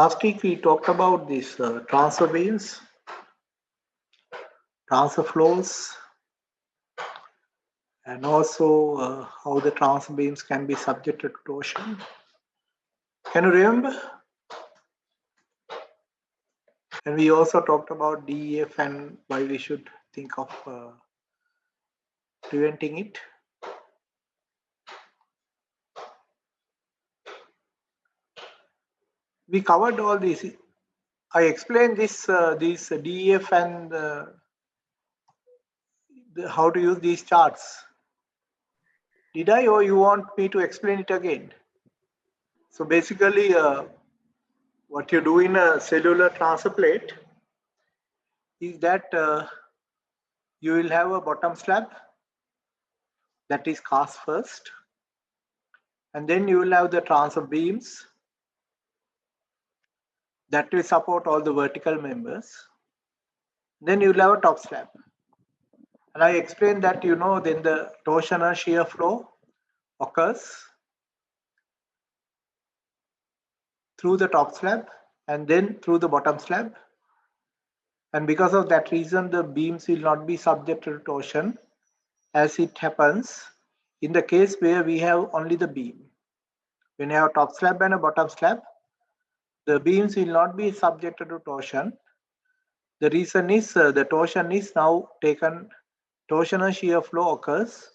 Last week we talked about these transfer beams, transfer flows, and also how the transfer beams can be subjected to torsion. Can you remember? And we also talked about DEF and why we should think of preventing it. We covered all these. I explained this, these DEF and how to use these charts. Did I, or you want me to explain it again? So basically, what you do in a cellular transfer plate is that you will have a bottom slab that is cast first, and then you will have the transfer beams that will support all the vertical members. Then you will have a top slab. And I explained that, then the torsional shear flow occurs through the top slab and then through the bottom slab. And because of that reason, the beams will not be subjected to torsion as it happens in the case where we have only the beam. When you have a top slab and a bottom slab, the beams will not be subjected to torsion. The reason is the torsion is now taken, torsional shear flow occurs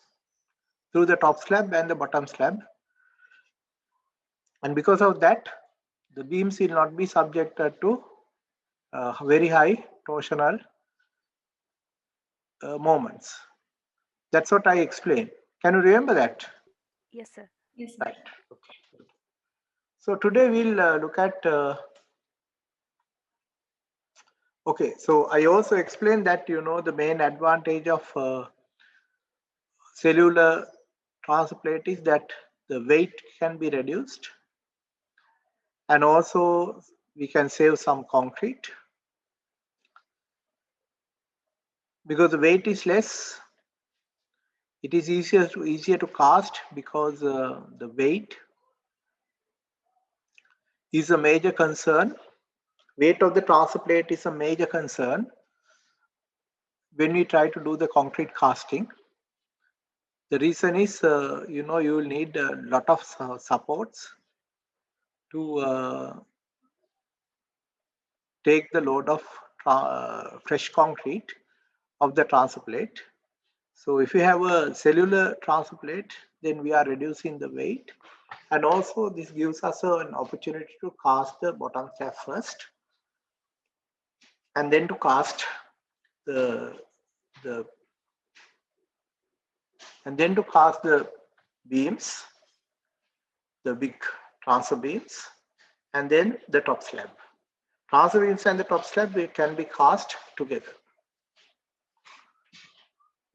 through the top slab and the bottom slab. And because of that, the beams will not be subjected to very high torsional moments. That's what I explained. Can you remember that? Yes, sir. Yes, sir. Right. Okay. So today we'll look at. Okay. So I also explained that the main advantage of cellular transfer plate is that the weight can be reduced, and also we can save some concrete because the weight is less. It is easier to cast because the weight is a major concern. Weight of the transfer plate is a major concern when we try to do the concrete casting. The reason is, you will need a lot of supports to take the load of fresh concrete of the transfer plate. So if you have a cellular transfer plate, then we are reducing the weight. And also this gives us an opportunity to cast the bottom slab first, and then to cast the beams, the big transfer beams, and then the top slab. Transfer beams and the top slab can be cast together.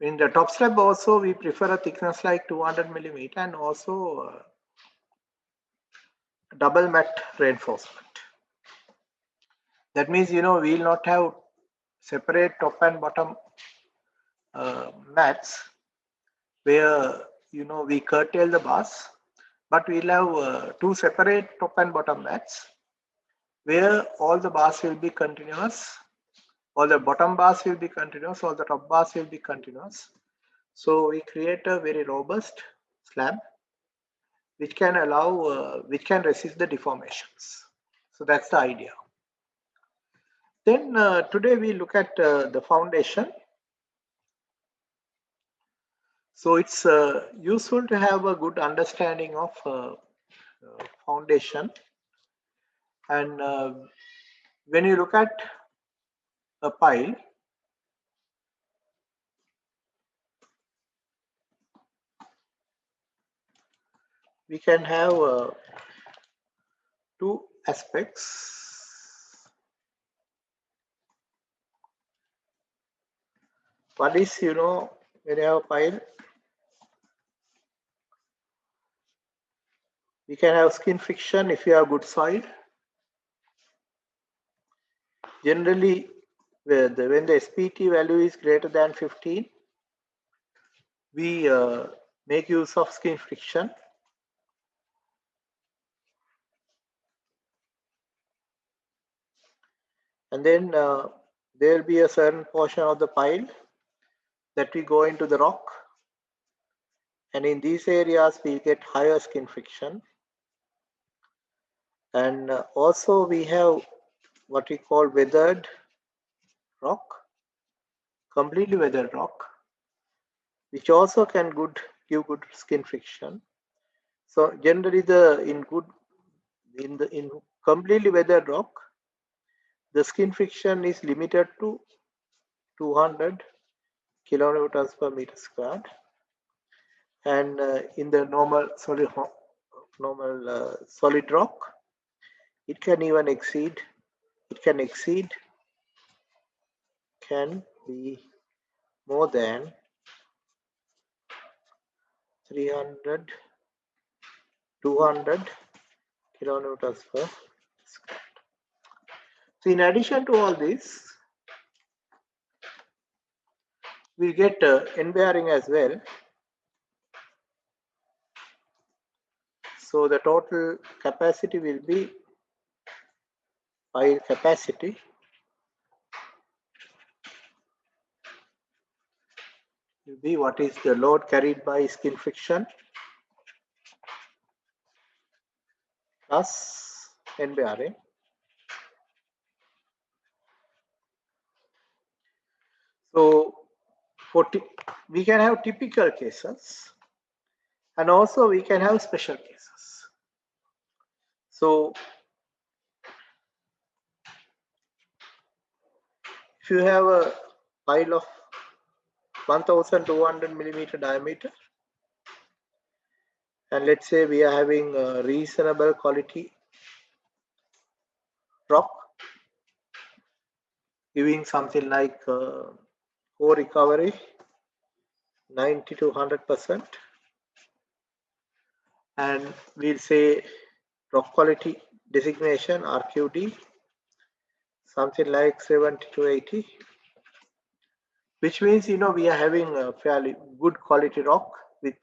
In the top slab also we prefer a thickness like 200 millimeter and also double mat reinforcement. That means we will not have separate top and bottom mats where we curtail the bars, but we'll have two separate top and bottom mats where all the bars will be continuous, all the bottom bars will be continuous, all the top bars will be continuous. So we create a very robust slab which can allow, which can resist the deformations. So that's the idea. Then today we look at the foundation. So it's useful to have a good understanding of foundation. And when you look at a pile, we can have two aspects. One is, when you have a pile, we can have skin friction if you have good soil. Generally, when the SPT value is greater than 15, we make use of skin friction. And then there will be a certain portion of the pile that we go into the rock, and in these areas we get higher skin friction. And also we have what we call weathered rock, completely weathered rock, which also can give good skin friction. So generally in completely weathered rock, the skin friction is limited to 200 kilonewtons per meter squared, and in the normal solid rock, it can even exceed. Can be more than 300, 200 kilonewtons per square. So in addition to all this, we get end bearing as well. So the total capacity will be pile capacity will be what is the load carried by skin friction plus end bearing. So we can have typical cases, and also we can have special cases. So if you have a pile of 1200 millimeter diameter, and let's say we are having a reasonable quality rock, giving something like core recovery 90 to 100%, and we'll say rock quality designation RQD something like 70 to 80, which means we are having a fairly good quality rock with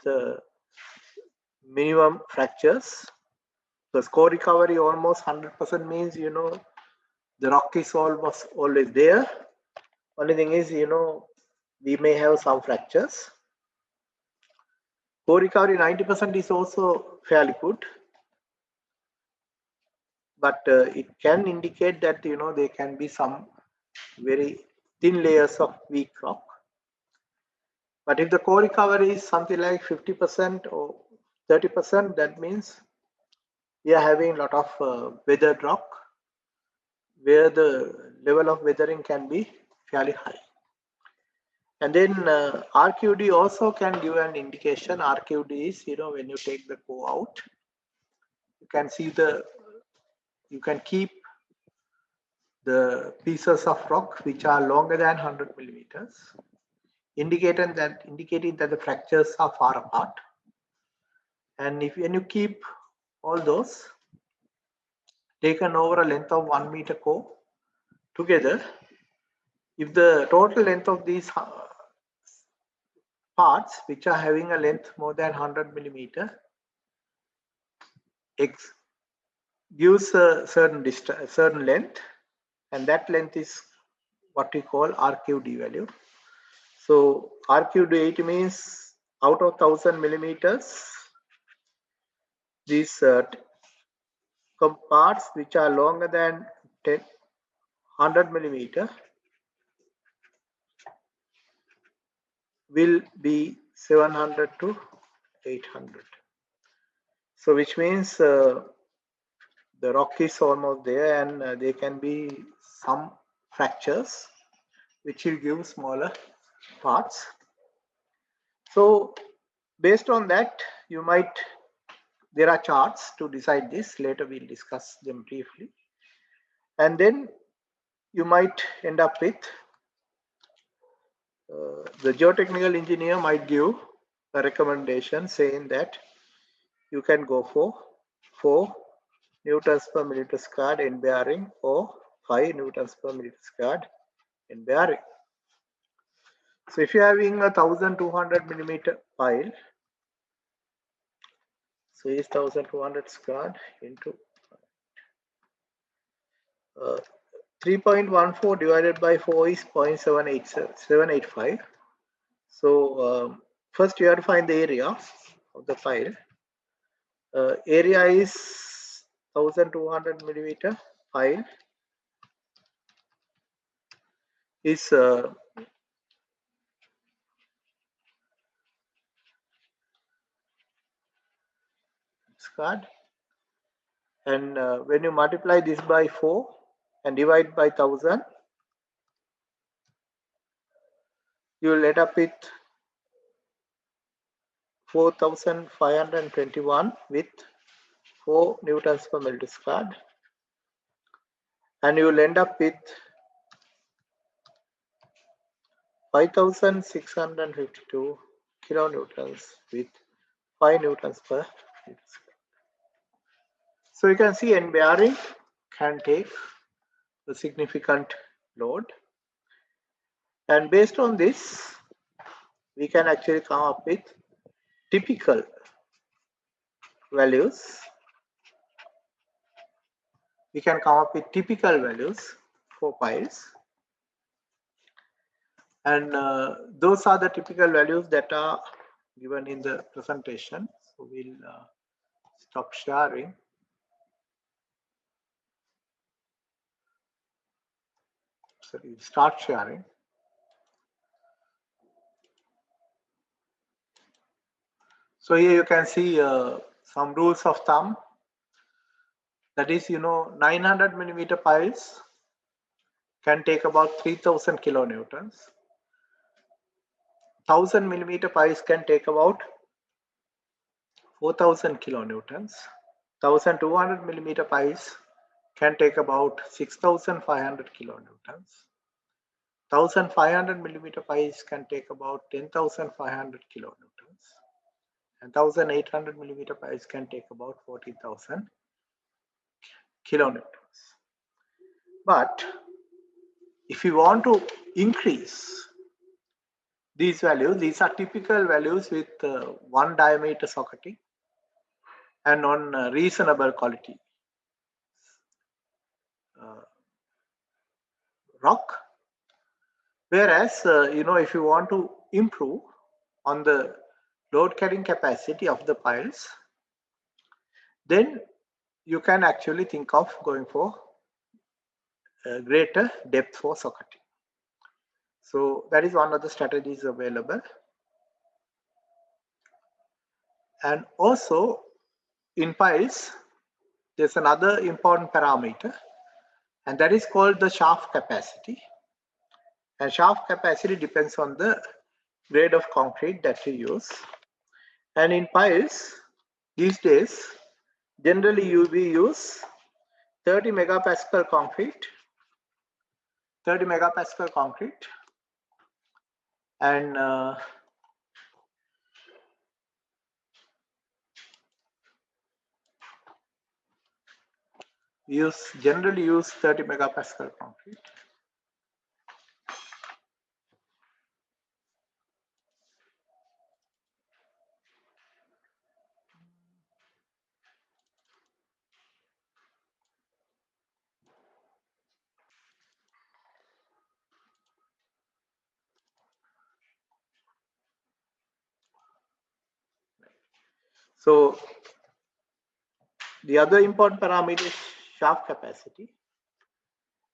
minimum fractures. So core recovery almost 100% means the rock is almost always there. Only thing is we may have some fractures. Core recovery 90% is also fairly good, but it can indicate that there can be some very thin layers of weak rock. But if the core recovery is something like 50% or 30%, that means we are having a lot of weathered rock where the level of weathering can be fairly high. And then RQD also can give an indication. RQD is, when you take the core out, you can keep the pieces of rock which are longer than 100 millimeters, indicating that the fractures are far apart. And when you keep all those taken over a length of 1 meter core together, if the total length of these parts which are having a length more than 100 millimeter gives a certain length, and that length is what we call RQD value. So RQD means out of 1000 millimeters, these parts which are longer than 100 millimeter will be 700 to 800. So which means the rock is almost there, and there can be some fractures which will give smaller parts. So based on that, there are charts to decide this. Later we'll discuss them briefly. And then you might end up with the geotechnical engineer might give a recommendation saying that you can go for 4 newtons per millimeter squared end bearing or 5 newtons per millimeter squared end bearing. So if you're having a 1200 millimeter pile, so is 1200 squared into 3.14 divided by 4 is 0.785. So first you have to find the area of the pile. Area is 1200 millimeter. Pile is squared, and when you multiply this by 4 and divide by 1000, you will end up with 4521 with 4 newtons per meter squared, and you will end up with 5652 kilonewtons with 5 newtons per meter squared. So you can see end bearing can take a significant load, and based on this we can actually come up with typical values. We can come up with typical values for piles, and those are the typical values that are given in the presentation. So we'll stop sharing. So we'll start sharing. So here you can see some rules of thumb. That is, 900 millimeter piles can take about 3000 kilonewtons. 1000 millimeter piles can take about 4000 kilonewtons. 1200 millimeter piles can take about 6500 kilonewtons. 1500 millimeter piles can take about 10,500 kilonewtons. And 1800 millimeter piles can take about 40,000 kilonewtons. But if you want to increase these values, these are typical values with 1 diameter socketing and on reasonable quality rock. Whereas, if you want to improve on the load carrying capacity of the piles, then you can actually think of going for a greater depth for socketing. So that is one of the strategies available. And also in piles, there's another important parameter, and that is called the shaft capacity. And shaft capacity depends on the grade of concrete that you use. And in piles, these days, generally we use 30 megapascal concrete, and generally use 30 megapascal concrete. So the other important parameter is shaft capacity,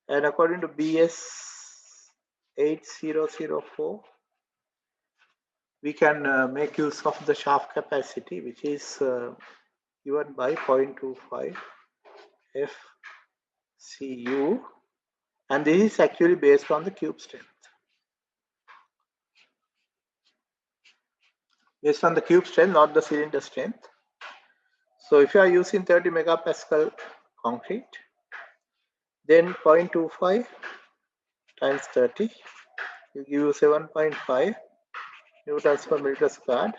and according to BS 8004, we can make use of the shaft capacity, which is given by 0.25 FCU, and this is actually based on the cube strength. Based on the cube strength, not the cylinder strength. So if you are using 30 megapascal concrete, then 0.25 times 30 will give you 7.5 newtons per meter squared,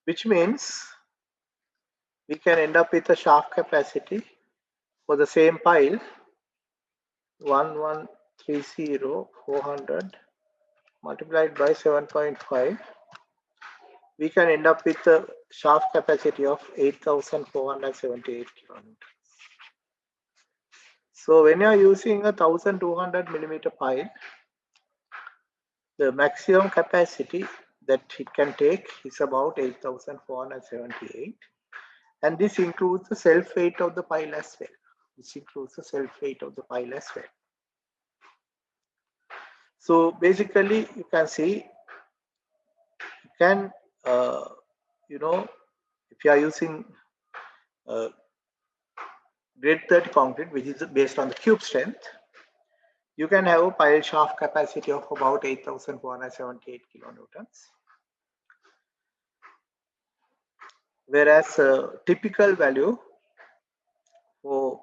which means we can end up with a shaft capacity for the same pile 1130,400 multiplied by 7.5. We can end up with a shaft capacity of 8,478 kilonewtons. So when you are using a 1200 millimeter pile, the maximum capacity that it can take is about 8,478, and this includes the self weight of the pile as well. This includes the self weight of the pile as well. So basically, you can see, you can, if you are using grade 30 concrete, which is based on the cube strength, you can have a pile shaft capacity of about 8,478 kilonewtons. Whereas typical value for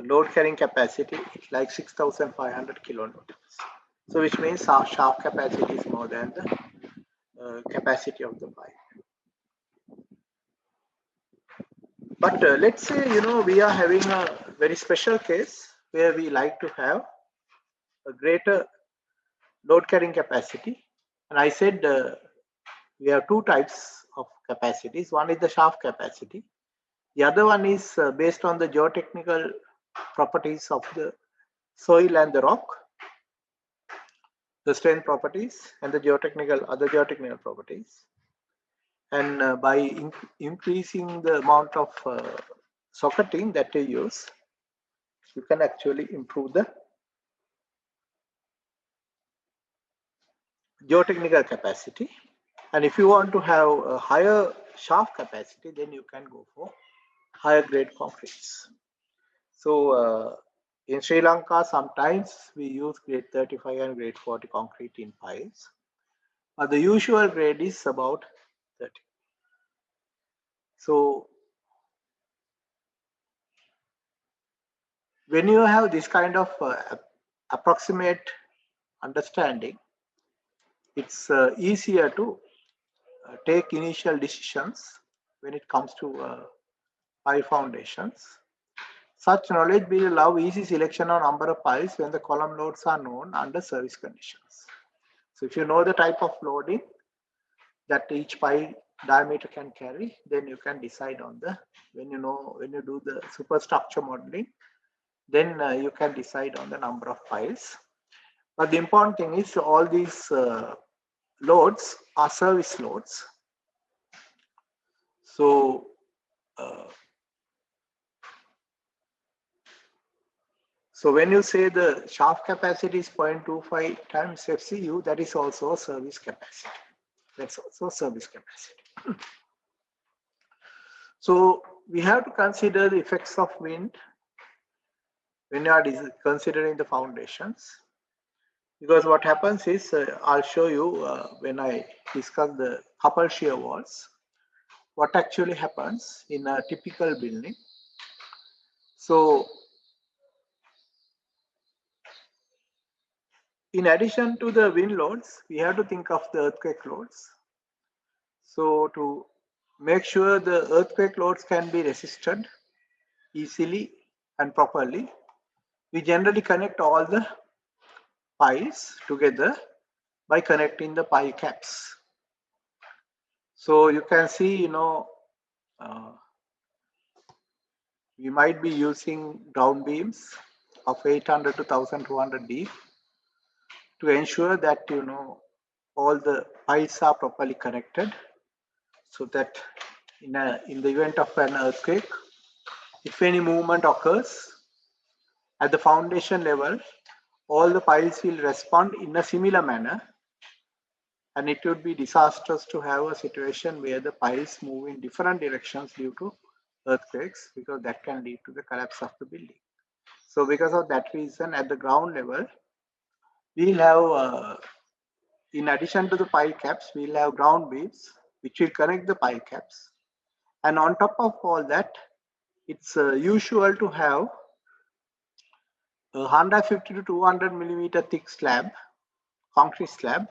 load carrying capacity is like 6,500 kilonewtons. So which means our shaft capacity is more than the capacity of the pile. But let's say, we are having a very special case where we like to have a greater load carrying capacity. And I said we have two types of capacities. One is the shaft capacity. The other one is based on the geotechnical properties of the soil and the rock, the strength properties and the other geotechnical properties. And by increasing the amount of socketing that you use, you can actually improve the geotechnical capacity. And if you want to have a higher shaft capacity, then you can go for higher grade concretes. So in Sri Lanka, sometimes we use grade 35 and grade 40 concrete in piles, but the usual grade is about 30. So when you have this kind of approximate understanding, it's easier to take initial decisions when it comes to pile foundations. Such knowledge will allow easy selection of number of piles when the column loads are known under service conditions. So if you know the type of loading that each pile diameter can carry, then you can decide on when you do the superstructure modeling, then you can decide on the number of piles. But the important thing is all these loads are service loads. So when you say the shaft capacity is 0.25 times FCU, that is also a service capacity. That's also service capacity. So we have to consider the effects of wind when you are considering the foundations. Because what happens is, I'll show you when I discuss the coupled shear walls, what actually happens in a typical building. So in addition to the wind loads, we have to think of the earthquake loads. So to make sure the earthquake loads can be resisted easily and properly, we generally connect all the piles together by connecting the pile caps. So you can see, we might be using ground beams of 800 to 1200 deep to ensure that, all the piles are properly connected, so that in the event of an earthquake, if any movement occurs at the foundation level, all the piles will respond in a similar manner, and it would be disastrous to have a situation where the piles move in different directions due to earthquakes, because that can lead to the collapse of the building. So because of that reason, at the ground level, we'll have, in addition to the pile caps, we'll have ground beams which will connect the pile caps. And on top of all that, it's usual to have a 150 to 200 millimeter thick slab, concrete slab,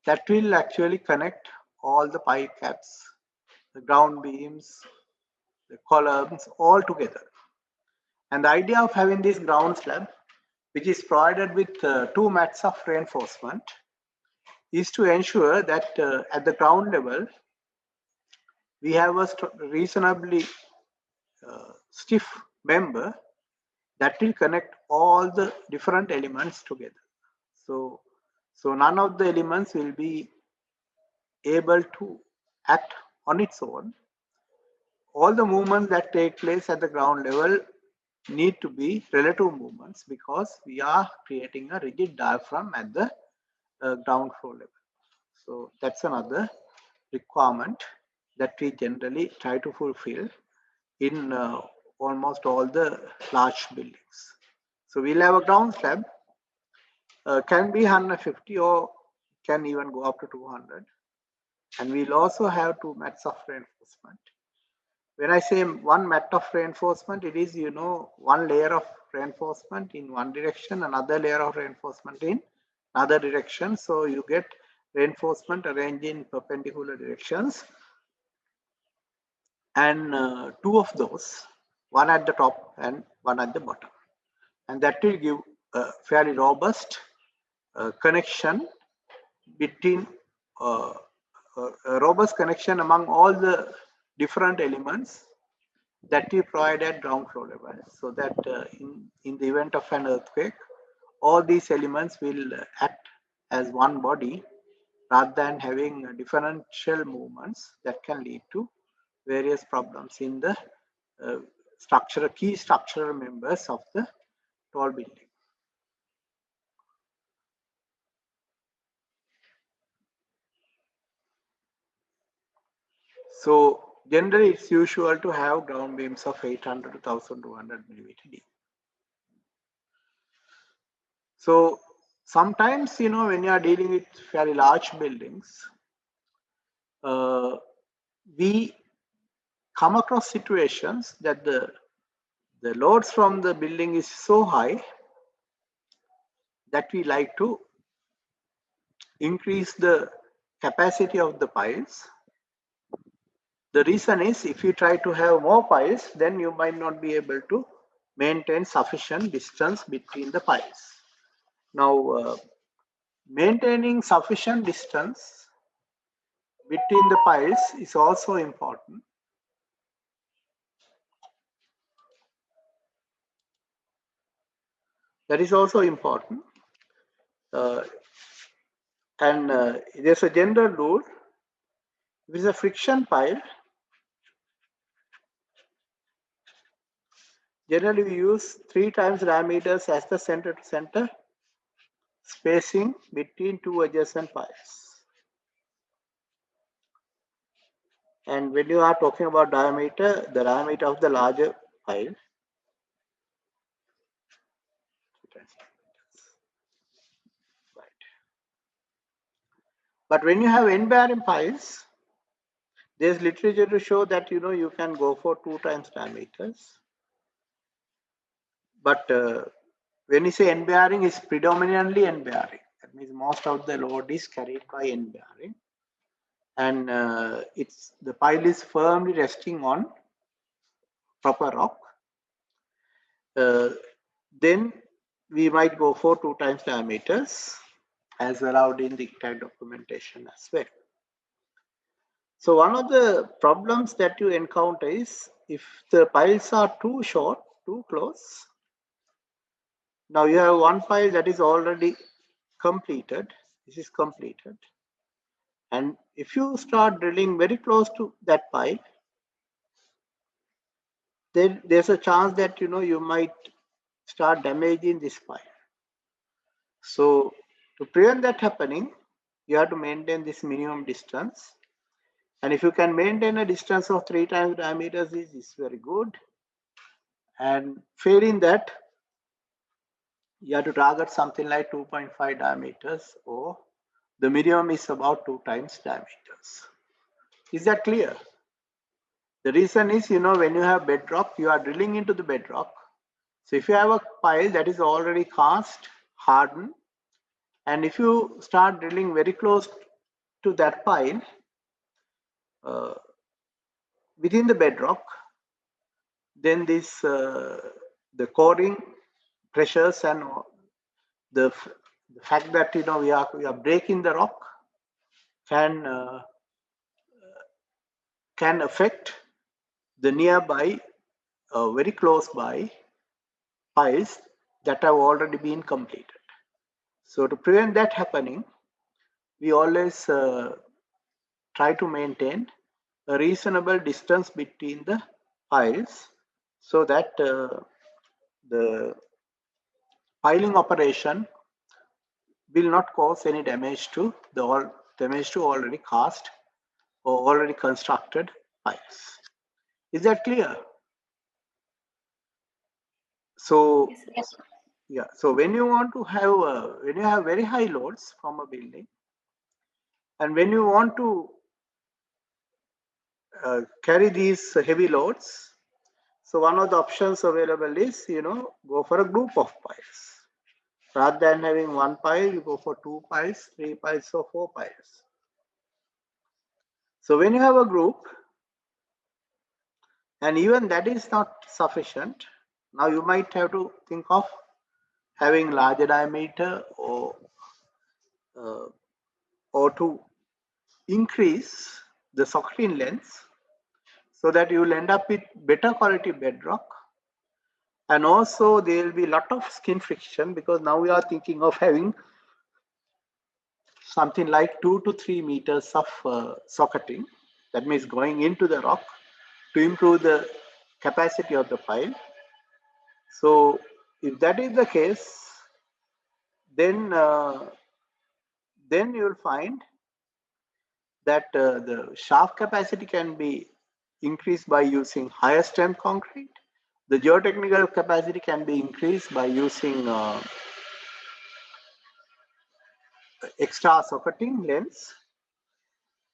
that will actually connect all the pile caps, the ground beams, the columns, all together. And the idea of having this ground slab, which is provided with 2 mats of reinforcement, is to ensure that at the ground level, we have a reasonably stiff member that will connect all the different elements together. So none of the elements will be able to act on its own. All the movements that take place at the ground level need to be relative movements, because we are creating a rigid diaphragm at the ground floor level. So that's another requirement that we generally try to fulfill in almost all the large buildings. So we'll have a ground slab, can be 150 or can even go up to 200. And we'll also have 2 mats of reinforcement. When I say 1 mat of reinforcement, it is, one layer of reinforcement in one direction, another layer of reinforcement in another direction. So you get reinforcement arranged in perpendicular directions. And 2 of those, one at the top and one at the bottom. And that will give a fairly robust connection between a robust connection among all the different elements that we provide at ground floor level, so that in the event of an earthquake, all these elements will act as one body rather than having differential movements that can lead to various problems in the key structural members of the tall building. So generally it's usual to have ground beams of 800 to 1200 millimeter deep. So sometimes, when you are dealing with fairly large buildings, we come across situations that the loads from the building is so high that we like to increase the capacity of the piles. The reason is, if you try to have more piles, then you might not be able to maintain sufficient distance between the piles. Now, maintaining sufficient distance between the piles is also important. That is also important. And there's a general rule. If it's a friction pile, generally we use 3 times diameters as the center to center spacing between 2 adjacent piles. And when you are talking about diameter, the diameter of the larger pile, right. But when you have end-bearing piles, there's literature to show that you can go for 2 times diameters. But when you say end-bearing, is predominantly end-bearing. That means most of the load is carried by end-bearing, and the pile is firmly resting on proper rock. Then we might go for 2 times diameters, as allowed in the ICTAC documentation as well. So one of the problems that you encounter is, if the piles are too short, too close. Now you have one pile that is already completed. This is completed. And if you start drilling very close to that pile, then there's a chance that you might start damaging this pile. So to prevent that happening, you have to maintain this minimum distance. And if you can maintain a distance of 3 times diameters, is very good. And failing that, you have to target something like 2.5 diameters, or the minimum is about 2 times diameters. Is that clear? The reason is, when you have bedrock, you are drilling into the bedrock. So if you have a pile that is already cast, hardened, and if you start drilling very close to that pile, within the bedrock, then this the coring pressures and the fact that we are breaking the rock can affect the nearby, very close by piles that have already been completed. So to prevent that happening, we always try to maintain a reasonable distance between the piles so that the piling operation will not cause any damage to already cast or already constructed piles. Is that clear? So Yes. yeah, so when you want to have when you have very high loads from a building, and when you want to carry these heavy loads, so one of the options available is go for a group of piles. Rather than having one pile, you go for 2 piles, 3 piles, or 4 piles. So when you have a group, and even that is not sufficient, now you might have to think of having larger diameter uh, or to increase the socketing length so that you will end up with better quality bedrock. And also there will be a lot of skin friction because now we are thinking of having something like 2 to 3 meters of socketing. That means going into the rock to improve the capacity of the pile. So if that is the case, then you will find that the shaft capacity can be increased by using higher strength concrete. The geotechnical capacity can be increased by using extra socketing lengths.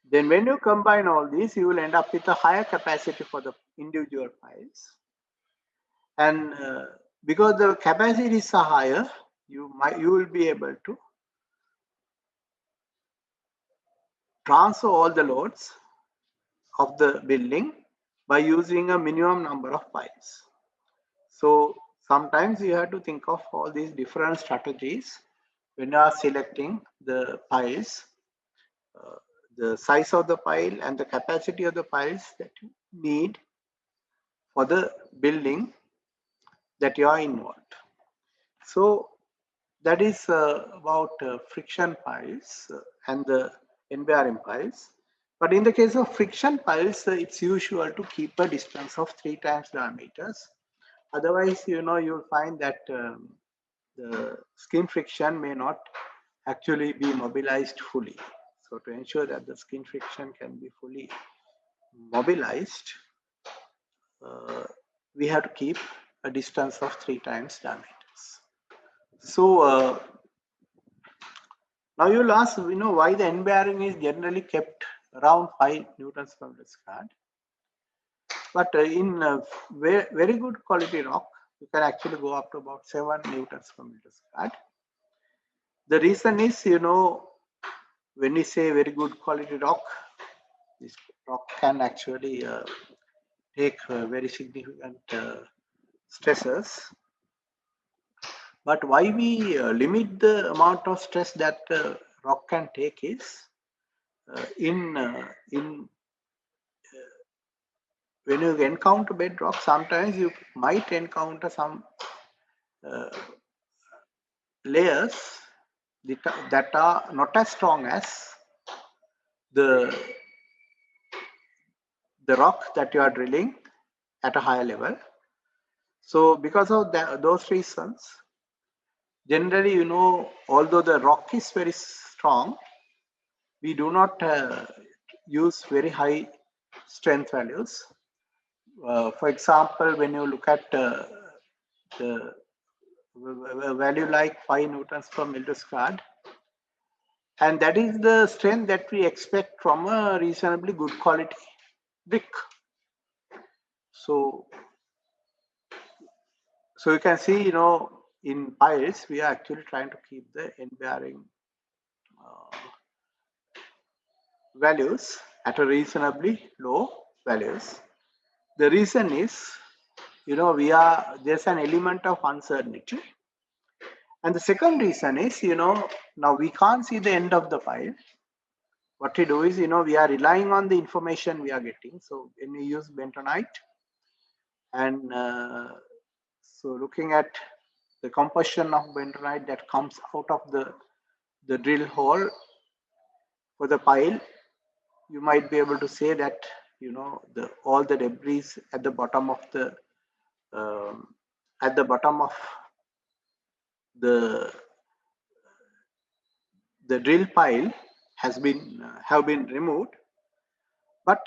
Then when you combine all these, you will end up with a higher capacity for the individual piles. And because the capacities are higher, you will be able to transfer all the loads of the building by using a minimum number of piles. So sometimes you have to think of all these different strategies when you are selecting the piles, the size of the pile and the capacity of the piles that you need for the building that you are involved. So that is about friction piles and the end-bearing piles. But in the case of friction piles, it's usual to keep a distance of 3 times diameters. Otherwise, you'll find that the skin friction may not actually be mobilized fully. So to ensure that the skin friction can be fully mobilized, we have to keep a distance of 3 times diameters. So now you'll ask, why the end bearing is generally kept around 5 newtons per meter squared. But in very good quality rock, you can actually go up to about 7 newtons per meter squared. The reason is, when we say very good quality rock, this rock can actually take very significant stresses. But why we limit the amount of stress that rock can take is when you encounter bedrock, sometimes you might encounter some layers that are not as strong as the rock that you are drilling at a higher level. So because of those reasons, generally, although the rock is very strong, we do not use very high strength values. For example, when you look at the value like 5 newtons per meter squared, and that is the strength that we expect from a reasonably good quality brick. So you can see, in piles, we are actually trying to keep the end bearing values at a reasonably low values. The reason is, there's an element of uncertainty. And the second reason is, now we can't see the end of the pile. What we do is, we are relying on the information we are getting. So when we use bentonite, and so looking at the composition of bentonite that comes out of the drill hole for the pile, you might be able to say that all the debris at the bottom of um, the the drill pile has been have been removed. But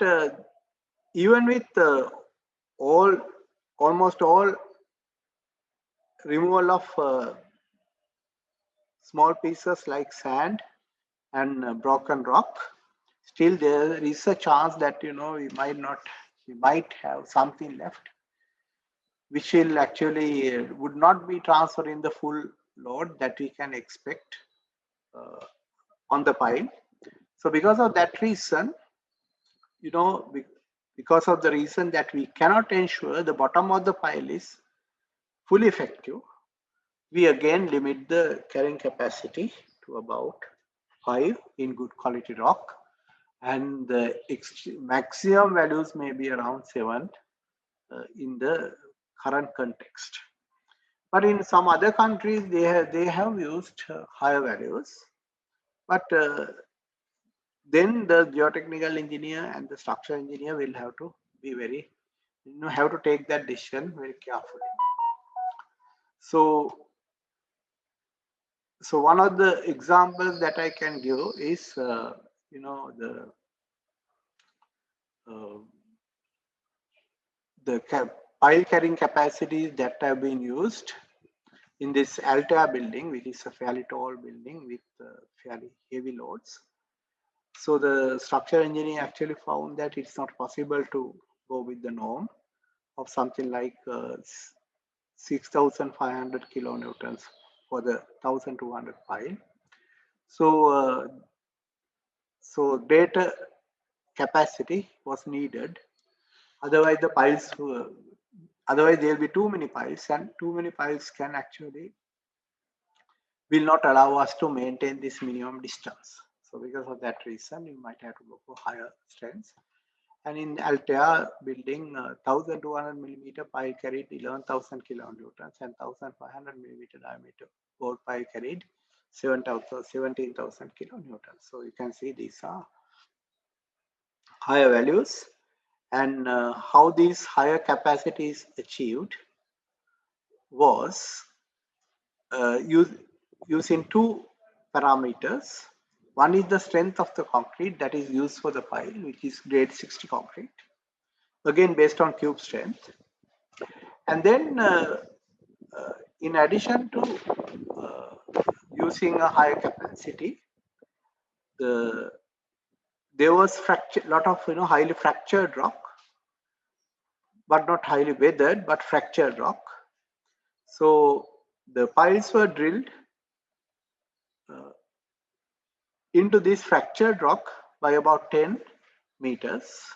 even with almost all removal of small pieces like sand and broken rock, still there is a chance that we might have something left which will actually would not be transferred in the full load that we can expect uh, on the pile. So because of that reason, because of the reason that we cannot ensure the bottom of the pile is fully effective, we again limit the carrying capacity to about 5 in good quality rock, and the maximum values may be around 7 in the current context. But in some other countries, they have used higher values. But then the geotechnical engineer and the structural engineer will have to be have to take that decision very carefully. So one of the examples that I can give is uh, the pile carrying capacities that have been used in this M.T.R building, which is a fairly tall building with fairly heavy loads. So the structural engineer actually found that it's not possible to go with the norm of something like 6,500 kilonewtons for the 1,200 pile. So greater capacity was needed. Otherwise, otherwise there will be too many piles, and too many piles will not allow us to maintain this minimum distance. So because of that reason, you might have to go for higher strengths. And in M.T.R building, 1,200 millimeter pile carried 11,000 kilonewtons, and 1,500 millimeter diameter board pile carried 17,000 kilonewtons. So you can see these are higher values, and how these higher capacities achieved was using two parameters. One is the strength of the concrete that is used for the pile, which is grade 60 concrete, again based on cube strength. And then in addition to using a higher capacity, there was lot of highly fractured rock, but not highly weathered, but fractured rock. So the piles were drilled into this fractured rock by about 10 meters.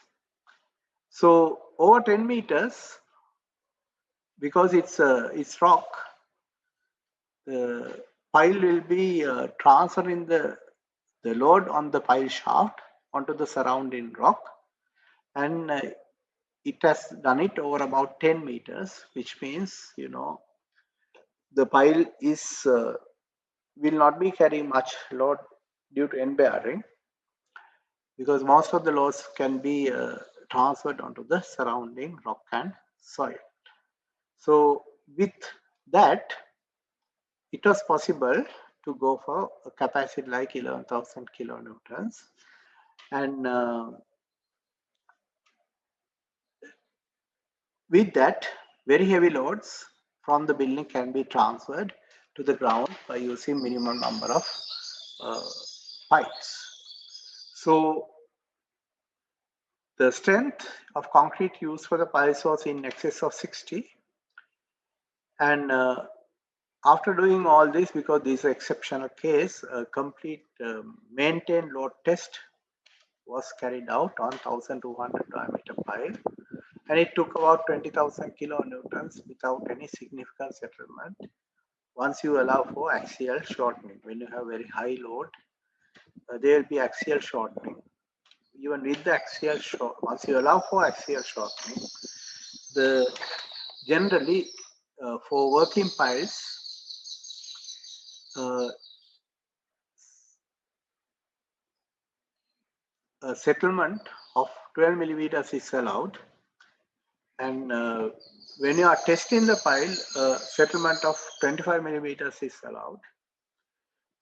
So over 10 meters, because it's rock, the pile will be transferring the load on the pile shaft onto the surrounding rock, and it has done it over about 10 meters, which means the pile is will not be carrying much load due to end bearing, because most of the loads can be transferred onto the surrounding rock and soil. So with that, it was possible to go for a capacity like 11,000 kilonewtons, and with that, very heavy loads from the building can be transferred to the ground by using minimum number of piles. So the strength of concrete used for the piles was in excess of 60, and after doing all this, because this is an exceptional case, a complete maintained load test was carried out on 1,200 diameter pile, and it took about 20,000 kilonewtons without any significant settlement. Once you allow for axial shortening, when you have very high load, there will be axial shortening. Even with the axial once you allow for axial shortening, generally for working piles, a settlement of 12 millimeters is allowed, and when you are testing the pile, a settlement of 25 millimeters is allowed.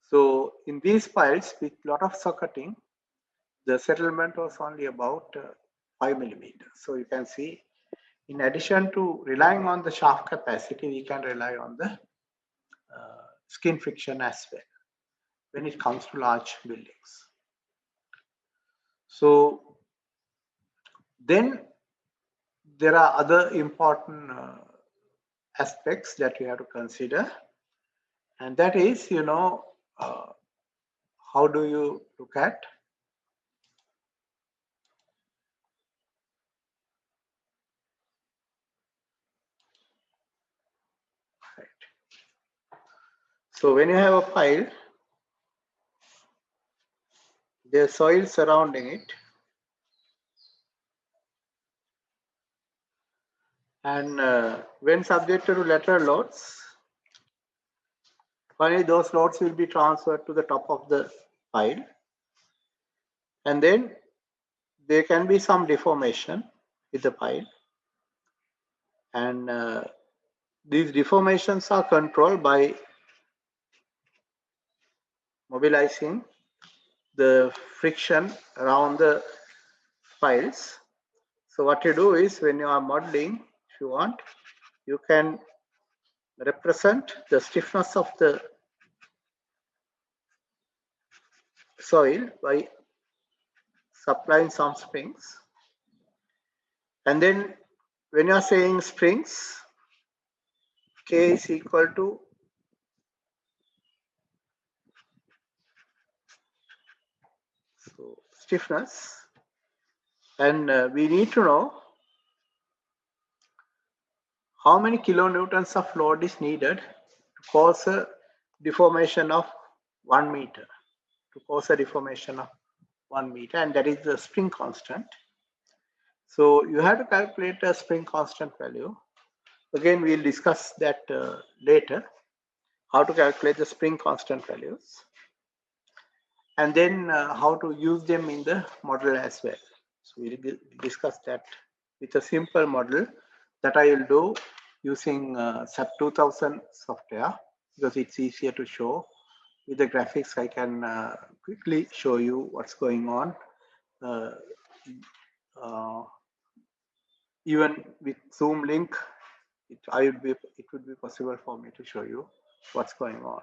So in these piles with lot of socketing, the settlement was only about 5 millimeters. So you can see, in addition to relying on the shaft capacity, we can rely on the skin friction as well when it comes to large buildings. So then there are other important aspects that we have to consider, and that is, how do you look at right. So when you have a pile, there's soil surrounding it, and when subjected to lateral loads, finally those loads will be transferred to the top of the pile, and then there can be some deformation with the pile, and these deformations are controlled by mobilizing the friction around the piles. So what you do is, when you are modeling, if you want, you can represent the stiffness of the soil by supplying some springs. And then when you are saying springs, K is equal to stiffness, and we need to know how many kilonewtons of load is needed to cause a deformation of 1 meter, and that is the spring constant. So you have to calculate a spring constant value. Again, we'll discuss that later, how to calculate the spring constant values, and then how to use them in the model as well. So we'll discuss that with a simple model that I will do using SAP 2000 software, because it's easier to show. With the graphics, I can quickly show you what's going on. Even with Zoom link, it would be possible for me to show you what's going on.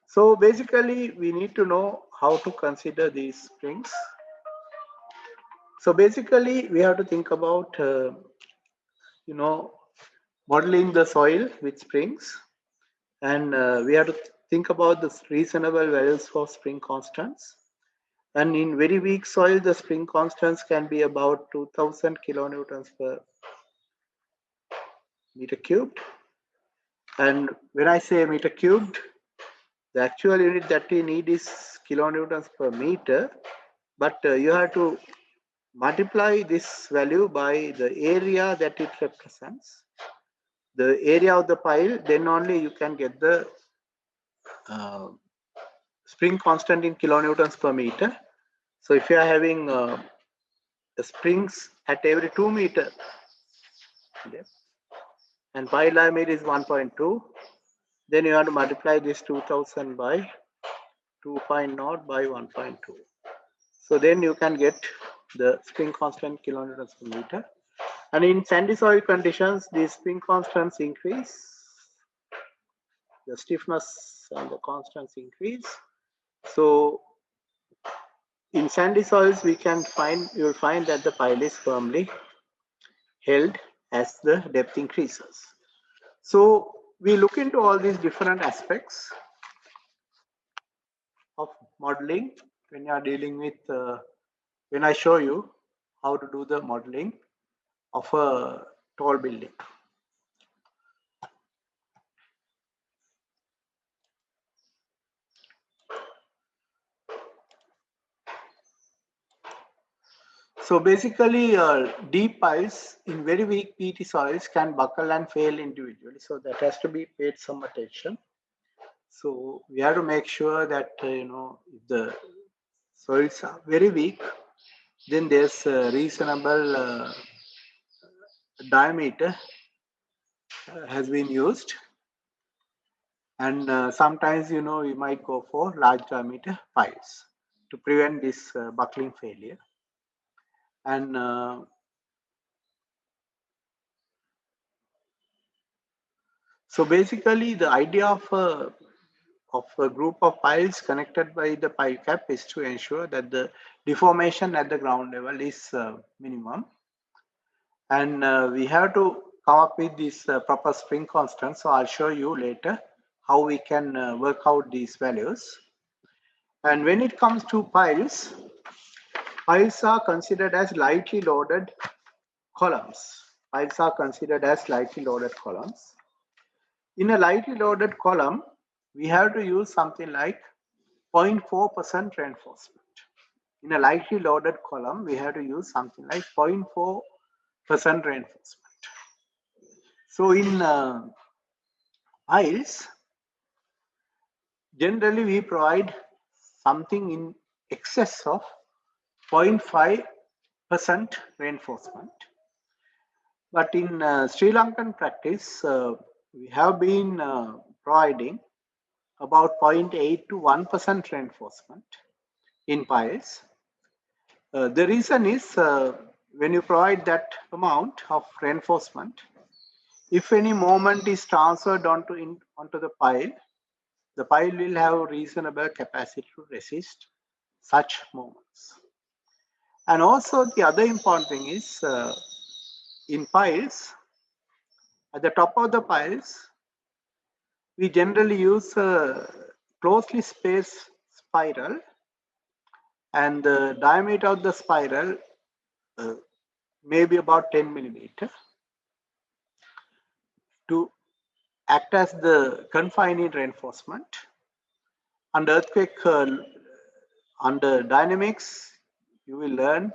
So basically, we need to know how to consider these springs. So basically, we have to think about, modeling the soil with springs, and we have to think about the reasonable values for spring constants. And in very weak soil, the spring constants can be about 2000 kilonewtons per meter cubed. And when I say meter cubed, the actual unit that we need is kilonewtons per meter, but you have to multiply this value by the area that it represents, the area of the pile, then only you can get the spring constant in kilonewtons per meter. So if you are having the springs at every 2 meter depth, and pile diameter is 1.2, then you have to multiply this 2000 by 2.0 by 1.2. So then you can get the spring constant kilonewtons per meter. And in sandy soil conditions, the spring constants increase, the stiffness and the constants increase. So in sandy soils, you will find that the pile is firmly held as the depth increases. So we look into all these different aspects of modeling when you are dealing with, when I show you how to do the modeling of a tall building. So basically, deep piles in very weak peaty soils can buckle and fail individually. So that has to be paid some attention. So we have to make sure that if the soils are very weak, then there's a reasonable diameter has been used, and sometimes we might go for large diameter piles to prevent this buckling failure. And so basically the idea of a group of piles connected by the pile cap is to ensure that the deformation at the ground level is minimum, and we have to come up with this proper spring constant. So I'll show you later how we can work out these values. And when it comes to piles are considered as lightly loaded columns. Piles are considered as lightly loaded columns. In a lightly loaded column, we have to use something like 0.4% reinforcement. In a lightly loaded column, we have to use something like 0.4% reinforcement. So in piles, generally we provide something in excess of 0.5% reinforcement. But in Sri Lankan practice, we have been providing about 0.8 to 1% reinforcement in piles. The reason is when you provide that amount of reinforcement, if any moment is transferred onto the pile will have reasonable capacity to resist such moments. And also the other important thing is in piles, at the top of the piles, we generally use a closely spaced spiral, and the diameter of the spiral may be about 10 millimeter to act as the confining reinforcement. Under earthquake, under dynamics, you will learn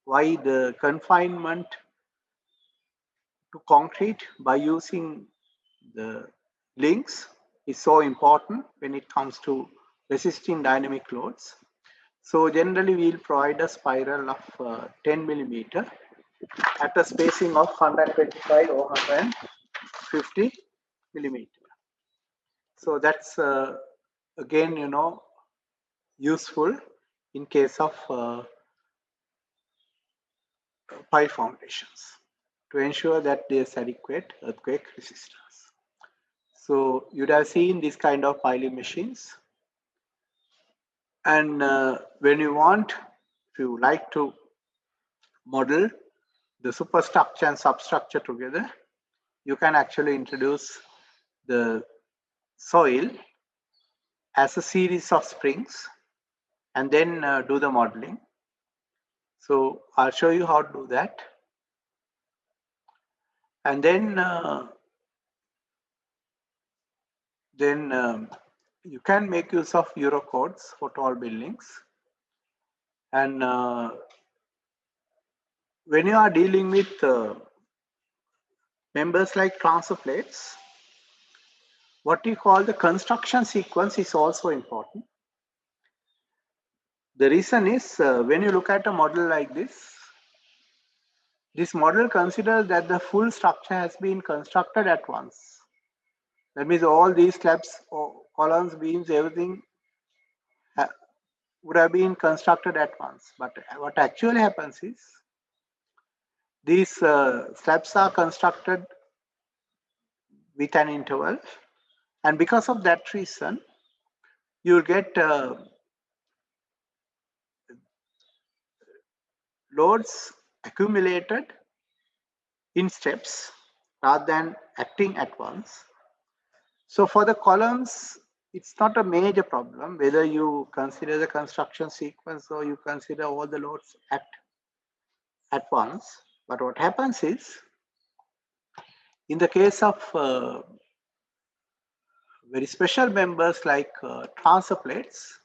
why the confinement to concrete by using the links is so important when it comes to resisting dynamic loads. So generally we will provide a spiral of 10 millimeter at a spacing of 125 or 150 millimeter. So that's again useful in case of pile foundations to ensure that there's adequate earthquake resistance. So you'd have seen this kind of piling machines, and when if you like to model the superstructure and substructure together, you can actually introduce the soil as a series of springs and then do the modeling. So I'll show you how to do that. And then you can make use of Euro codes for tall buildings. And when you are dealing with members like transfer plates, what we call the construction sequence is also important. The reason is when you look at a model like this model considers that the full structure has been constructed at once. That means all these slabs or columns, beams, everything would have been constructed at once. But what actually happens is these slabs are constructed with an interval, and because of that reason, you'll get loads accumulated in steps rather than acting at once. So for the columns, it's not a major problem whether you consider the construction sequence or you consider all the loads at once. But what happens is, in the case of very special members like transfer plates,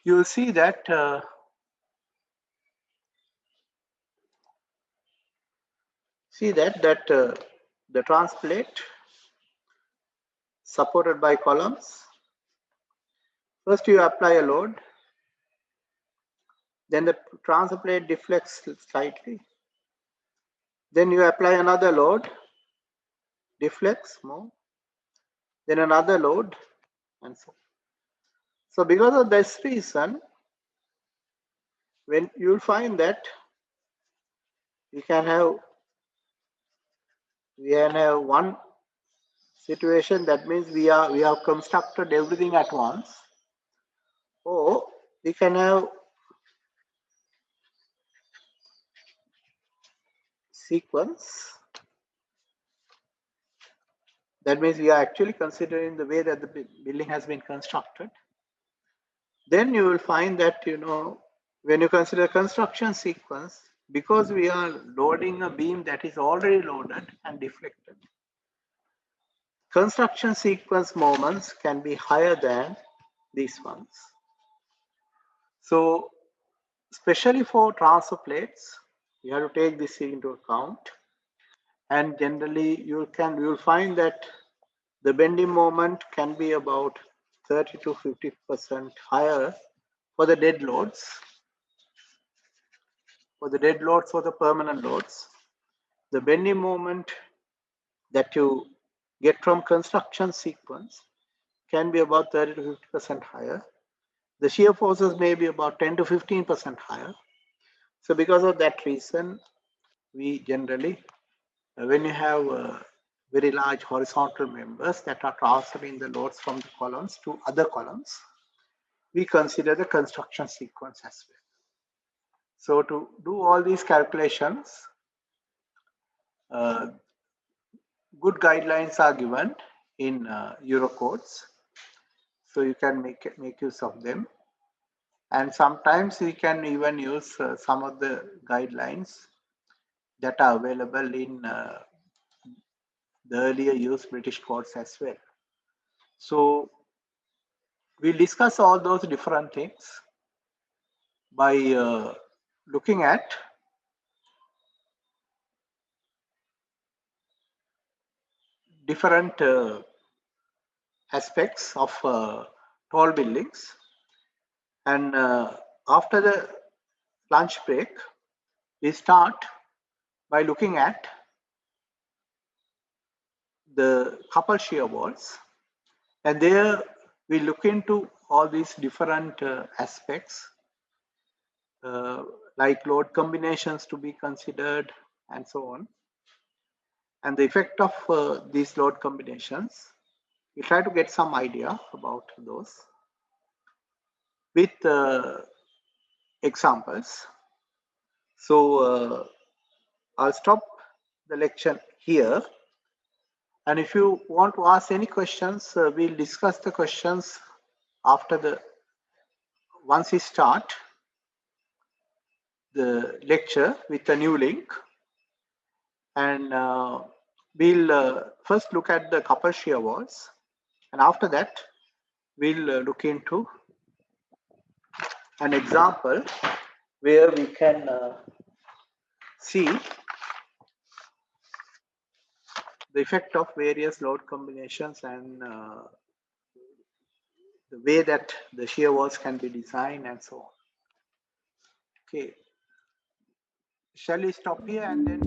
you will see that the transplate supported by columns. First you apply a load, then the transfer plate deflects slightly. Then you apply another load, deflects more, then another load, and so on. So because of this reason, when you'll find that we can have one situation, that means we have constructed everything at once, or we can have sequence. That means we are actually considering the way that the building has been constructed. Then you will find that, when you consider construction sequence, because we are loading a beam that is already loaded and deflected, construction sequence moments can be higher than these ones. So, especially for transfer plates, you have to take this into account. And generally, you'll find that the bending moment can be about 30 to 50% higher for the dead loads. For the permanent loads, the bending moment that you get from construction sequence can be about 30 to 50% higher. The shear forces may be about 10 to 15% higher. So because of that reason, we generally, when you have very large horizontal members that are transferring the loads from the columns to other columns, we consider the construction sequence as well. So to do all these calculations, good guidelines are given in Eurocodes, so you can make use of them. And sometimes we can even use some of the guidelines that are available in the earlier used British codes as well. So we'll discuss all those different things by looking at different aspects of tall buildings. And after the lunch break, we start by looking at the couple shear walls, and there we look into all these different aspects like load combinations to be considered and so on, and the effect of these load combinations. We try to get some idea about those with examples. So I'll stop the lecture here, and if you want to ask any questions, we'll discuss the questions after once we start the lecture with a new link. And we'll first look at the couple shear walls, and after that we'll look into an example where we can see the effect of various load combinations and the way that the shear walls can be designed and so on. Okay, shall we stop here and then